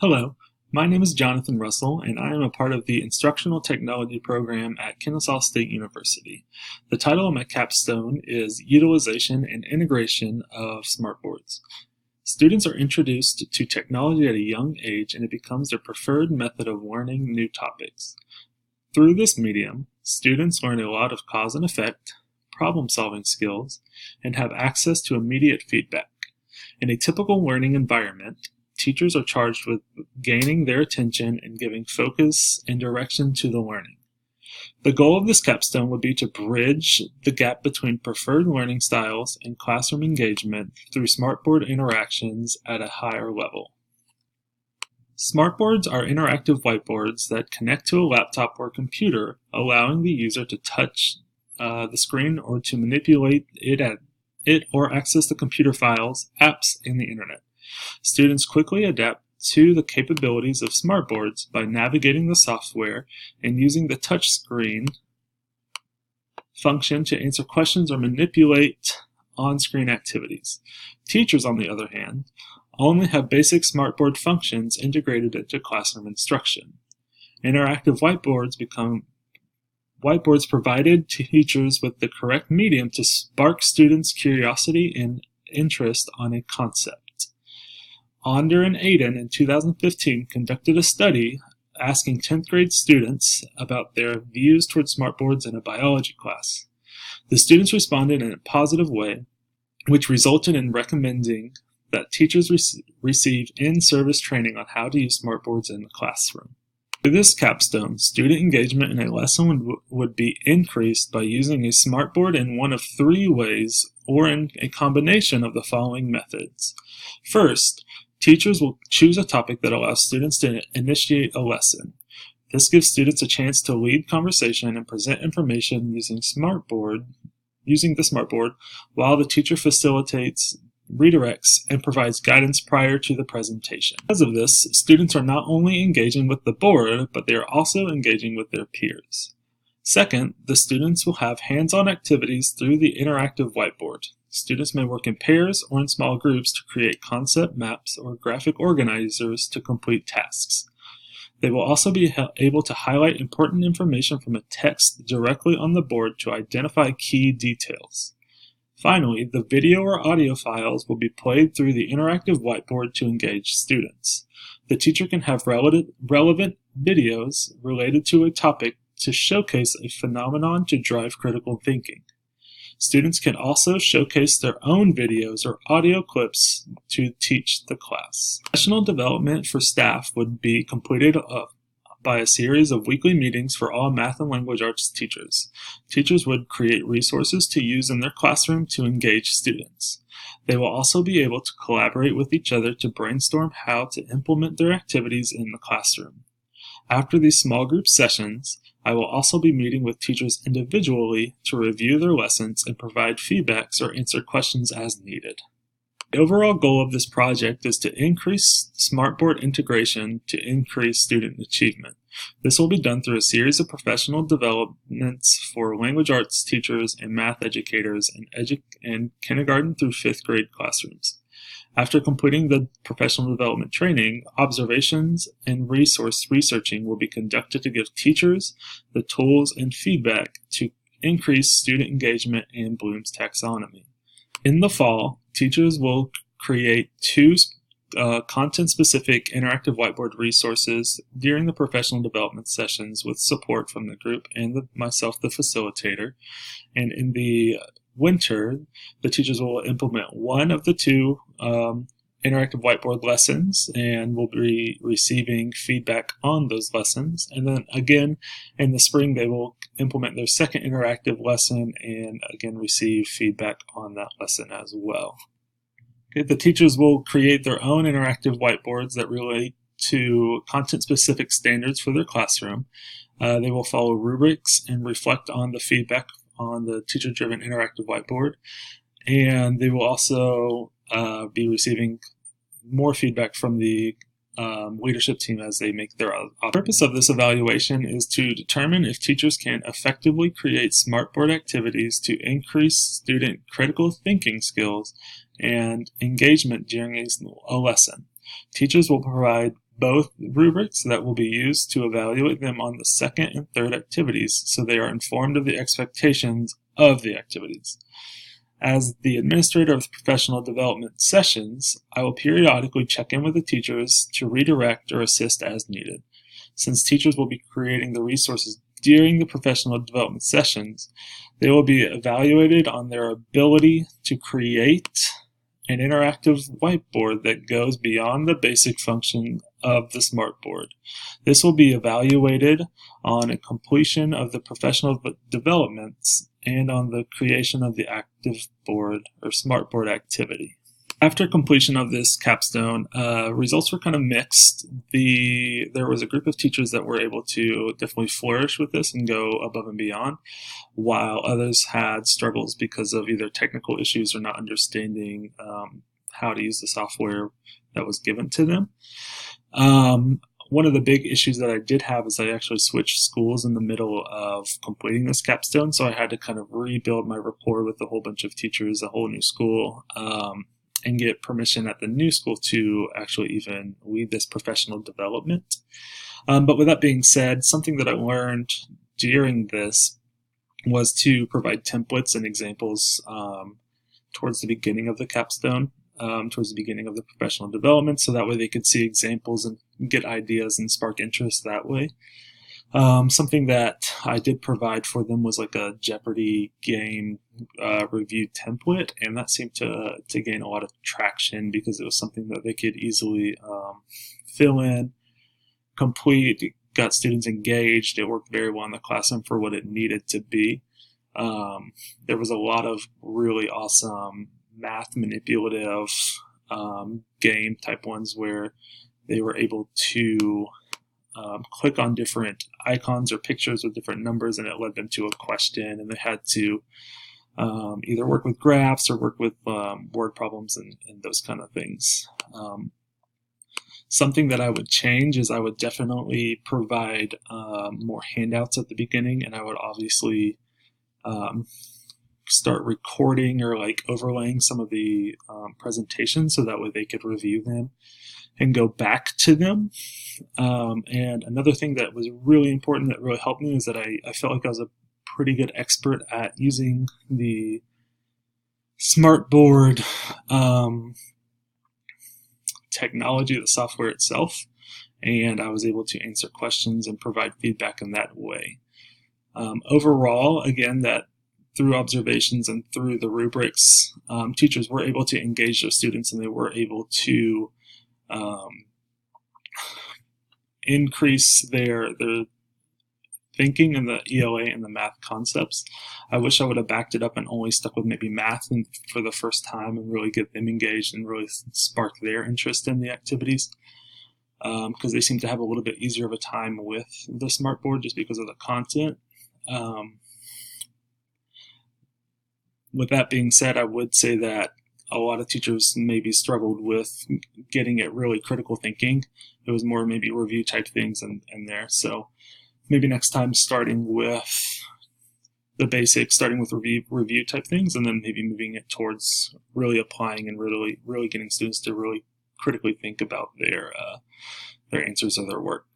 Hello, my name is Jonathan Russell, and I am a part of the Instructional Technology program at Kennesaw State University. The title of my capstone is Utilization and Integration of Smartboards. Students are introduced to technology at a young age, and it becomes their preferred method of learning new topics. Through this medium, students learn a lot of cause and effect, problem-solving skills, and have access to immediate feedback. In a typical learning environment, teachers are charged with gaining their attention and giving focus and direction to the learning. The goal of this capstone would be to bridge the gap between preferred learning styles and classroom engagement through smartboard interactions at a higher level. Smartboards are interactive whiteboards that connect to a laptop or computer, allowing the user to touch the screen or to manipulate it or access the computer files, apps, and the internet. Students quickly adapt to the capabilities of smartboards by navigating the software and using the touchscreen function to answer questions or manipulate on-screen activities. Teachers, on the other hand, only have basic smartboard functions integrated into classroom instruction. Interactive whiteboards become whiteboards provided to teachers with the correct medium to spark students' curiosity and interest on a concept. Onder and Aiden in 2015 conducted a study asking 10th grade students about their views towards smartboards in a biology class. The students responded in a positive way, which resulted in recommending that teachers receive in-service training on how to use smartboards in the classroom. Through this capstone, student engagement in a lesson would be increased by using a smartboard in one of three ways or in a combination of the following methods. First, teachers will choose a topic that allows students to initiate a lesson. This gives students a chance to lead conversation and present information using the smartboard, while the teacher facilitates, redirects, and provides guidance prior to the presentation. Because of this, students are not only engaging with the board, but they are also engaging with their peers. Second, the students will have hands-on activities through the interactive whiteboard. Students may work in pairs or in small groups to create concept maps or graphic organizers to complete tasks. They will also be able to highlight important information from a text directly on the board to identify key details. Finally, the video or audio files will be played through the interactive whiteboard to engage students. The teacher can have relevant videos related to a topic to showcase a phenomenon to drive critical thinking. Students can also showcase their own videos or audio clips to teach the class. Professional development for staff would be completed by a series of weekly meetings for all math and language arts teachers. Teachers would create resources to use in their classroom to engage students. They will also be able to collaborate with each other to brainstorm how to implement their activities in the classroom. After these small group sessions, I will also be meeting with teachers individually to review their lessons and provide feedbacks or answer questions as needed. The overall goal of this project is to increase smartboard integration to increase student achievement. This will be done through a series of professional developments for language arts teachers and math educators in kindergarten through 5th grade classrooms. After completing the professional development training, observations and researching will be conducted to give teachers the tools and feedback to increase student engagement in Bloom's taxonomy. In the fall, teachers will create two content-specific interactive whiteboard resources during the professional development sessions with support from the group and myself, the facilitator. And in the winter, the teachers will implement one of the two interactive whiteboard lessons and will be receiving feedback on those lessons. And then again, in the spring, they will implement their second interactive lesson and again receive feedback on that lesson as well. Okay, the teachers will create their own interactive whiteboards that relate to content-specific standards for their classroom. They will follow rubrics and reflect on the feedback on the teacher-driven interactive whiteboard, and they will also be receiving more feedback from the leadership team as they make their own. The purpose of this evaluation is to determine if teachers can effectively create smartboard activities to increase student critical thinking skills and engagement during a lesson. Teachers will provide both rubrics that will be used to evaluate them on the second and third activities, so they are informed of the expectations of the activities. As the administrator of the professional development sessions, I will periodically check in with the teachers to redirect or assist as needed. Since teachers will be creating the resources during the professional development sessions, they will be evaluated on their ability to create an interactive whiteboard that goes beyond the basic function of the smartboard. This will be evaluated on a completion of the professional developments and on the creation of the active board or smartboard activity. After completion of this capstone, results were kind of mixed. There was a group of teachers that were able to definitely flourish with this and go above and beyond, while others had struggles because of either technical issues or not understanding how to use the software that was given to them. One of the big issues that I did have is I actually switched schools in the middle of completing this capstone, so I had to kind of rebuild my rapport with a whole bunch of teachers, a whole new school, and get permission at the new school to actually even lead this professional development. But with that being said, something that I learned during this was to provide templates and examples towards the beginning of the capstone, towards the beginning of the professional development, so that way they could see examples and get ideas and spark interest that way. Something that I did provide for them was like a Jeopardy game review template, and that seemed to gain a lot of traction because it was something that they could easily fill in, complete. It got students engaged. It worked very well in the classroom for what it needed to be. There was a lot of really awesome math manipulative game type ones where they were able to click on different icons or pictures with different numbers, and it led them to a question, and they had to either work with graphs or work with word problems and those kind of things. Something that I would change is I would definitely provide more handouts at the beginning, and I would obviously start recording or like overlaying some of the presentations so that way they could review them and go back to them. And another thing that was really important that really helped me is that I felt like I was a pretty good expert at using the smartboard technology, the software itself, and I was able to answer questions and provide feedback in that way. Overall, again, that through observations and through the rubrics, teachers were able to engage their students, and they were able to increase their thinking in the ELA and the math concepts. I wish I would have backed it up and only stuck with maybe math for the first time and really get them engaged and really spark their interest in the activities, because they seem to have a little bit easier of a time with the smartboard just because of the content. With that being said, I would say that a lot of teachers maybe struggled with getting it really critical thinking. It was more maybe review type things in there. So maybe next time starting with the basics, starting with review type things, and then maybe moving it towards really applying and really getting students to really critically think about their answers of their work.